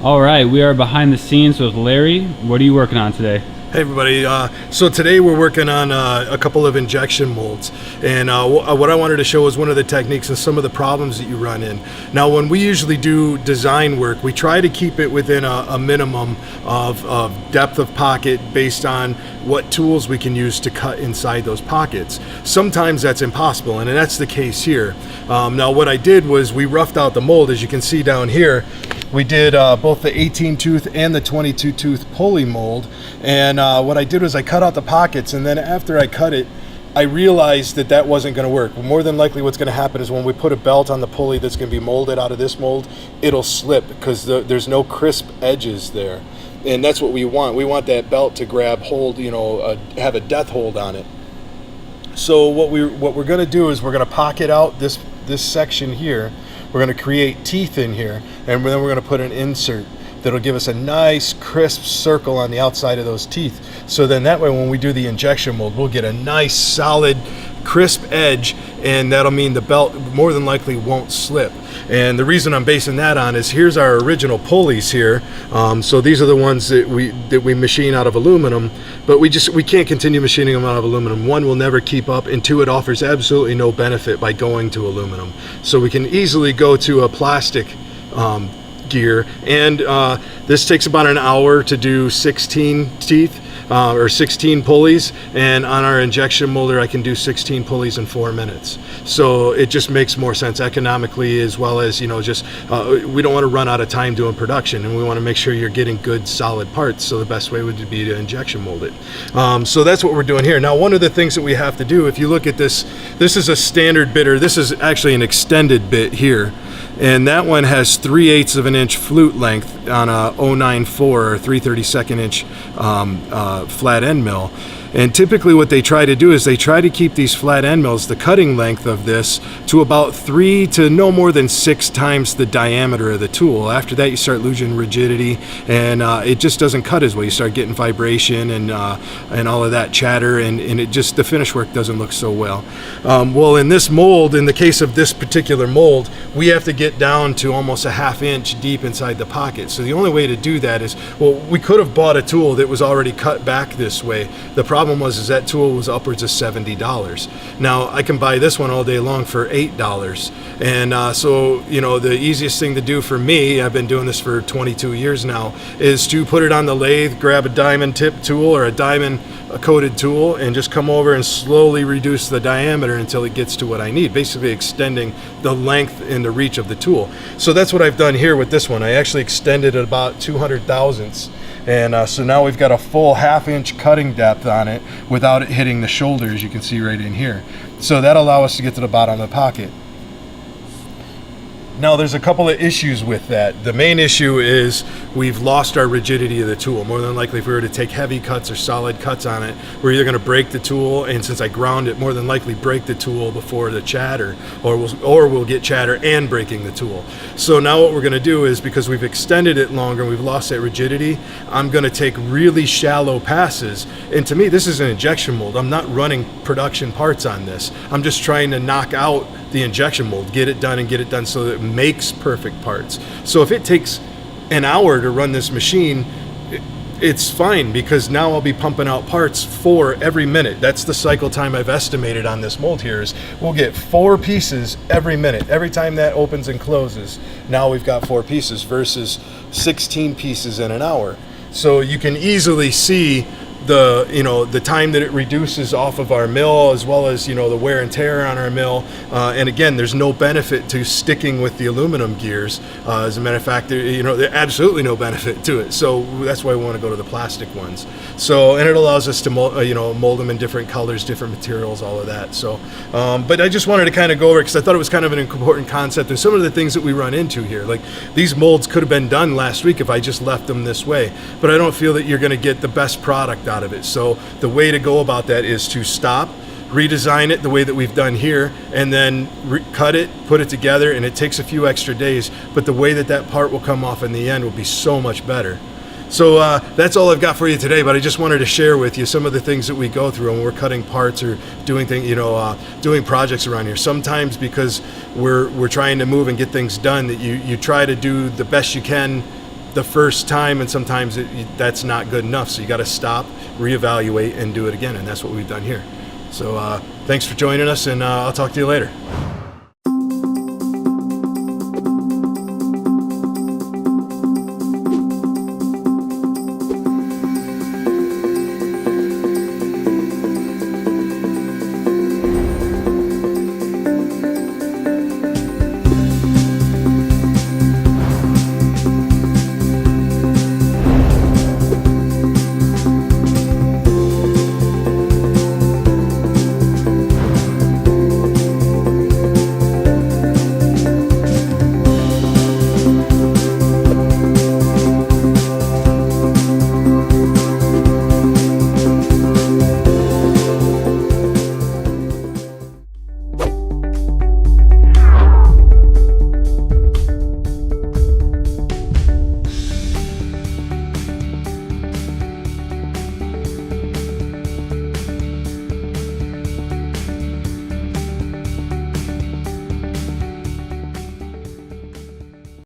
All right, we are behind the scenes with Larry. What are you working on today? Hey everybody, so today we're working on a couple of injection molds, and what I wanted to show is one of the techniques and some of the problems that you run in. Now when we usually do design work, we try to keep it within a minimum of depth of pocket based on what tools we can use to cut inside those pockets. Sometimes that's impossible, and that's the case here. Now what I did was we roughed out the mold. As you can see down here, we did both the 18 tooth and the 22 tooth pulley mold, and what I did was I cut out the pockets, and then after I cut it, I realized that that wasn't going to work. More than likely what's going to happen is when we put a belt on the pulley that's going to be molded out of this mold, it'll slip because there's no crisp edges there. And that's what we want. We want that belt to grab hold, have a death hold on it. So what we're going to do is we're going to pocket out this section here. We're going to create teeth in here, and then we're going to put an insert that'll give us a nice crisp circle on the outside of those teeth. So then that way when we do the injection mold, we'll get a nice solid crisp edge, and that'll mean the belt more than likely won't slip. And the reason I'm basing that on is here's our original pulleys here. So these are the ones that we machine out of aluminum, but we can't continue machining them out of aluminum. One, will never keep up, and two, it offers absolutely no benefit by going to aluminum. So we can easily go to a plastic gear, and this takes about an hour to do 16 teeth or 16 pulleys, and on our injection molder I can do 16 pulleys in 4 minutes. So it just makes more sense economically, as well as we don't want to run out of time doing production, and we want to make sure you're getting good solid parts. So the best way would be to injection mold it. So that's what we're doing here. Now one of the things that we have to do, if you look at this is a standard bit, or this is actually an extended bit here, and that one has 3/8 of an inch flute length on a 094 or 3/32 inch flat end mill. And typically what they try to do is they try to keep these flat end mills, the cutting length of this, to about 3 to no more than 6 times the diameter of the tool. After that you start losing rigidity, and it just doesn't cut as well. You start getting vibration and all of that chatter, and it just, the finish work doesn't look so well. Well, in this mold, in the case of this particular mold, we have to get down to almost a 1/2 inch deep inside the pocket. So the only way to do that is, well, we could have bought a tool that was already cut back this way. The problem was that tool was upwards of $70. Now I can buy this one all day long for $8, and so the easiest thing to do for me, I've been doing this for 22 years now, is to put it on the lathe, grab a diamond tip tool or a diamond coated tool, and just come over and slowly reduce the diameter until it gets to what I need, basically extending the length and the reach of the tool. So that's what I've done here with this one. I actually extended it about 200 thousandths. And so now we've got a full 1/2 inch cutting depth on it without it hitting the shoulder, as you can see right in here. So that'll allow us to get to the bottom of the pocket. Now there's a couple of issues with that. The main issue is we've lost our rigidity of the tool. More than likely, if we were to take heavy cuts or solid cuts on it, we're either going to break the tool, and since I ground it, more than likely break the tool before the chatter, or we'll get chatter and breaking the tool. So now what we're going to do is, because we've extended it longer and we've lost that rigidity, I'm going to take really shallow passes. And to me, this is an injection mold. I'm not running production parts on this. I'm just trying to knock out the injection mold, get it done so that it makes perfect parts. So if it takes an hour to run this machine, it's fine, because now I'll be pumping out parts 4 every minute. That's the cycle time I've estimated on this mold here, is we'll get 4 pieces every minute. Every time that opens and closes, now we've got 4 pieces versus 16 pieces in an hour. So you can easily see the time that it reduces off of our mill, as well as the wear and tear on our mill, and again, there's no benefit to sticking with the aluminum gears. As a matter of fact, there's absolutely no benefit to it. So that's why we want to go to the plastic ones. So, and it allows us to mold them in different colors, different materials, all of that. So but I just wanted to kind of go over, because I thought it was kind of an important concept, and some of the things that we run into here, like these molds could have been done last week if I just left them this way, but I don't feel that you're going to get the best product out of it. So the way to go about that is to stop, redesign it the way that we've done here, and then cut it, put it together, and it takes a few extra days, but the way that that part will come off in the end will be so much better. So that's all I've got for you today, but I just wanted to share with you some of the things that we go through when we're cutting parts or doing things, doing projects around here. Sometimes because we're trying to move and get things done, that you try to do the best you can the first time, and sometimes that's not good enough. So you got to stop, reevaluate, and do it again. And that's what we've done here. So thanks for joining us, and I'll talk to you later.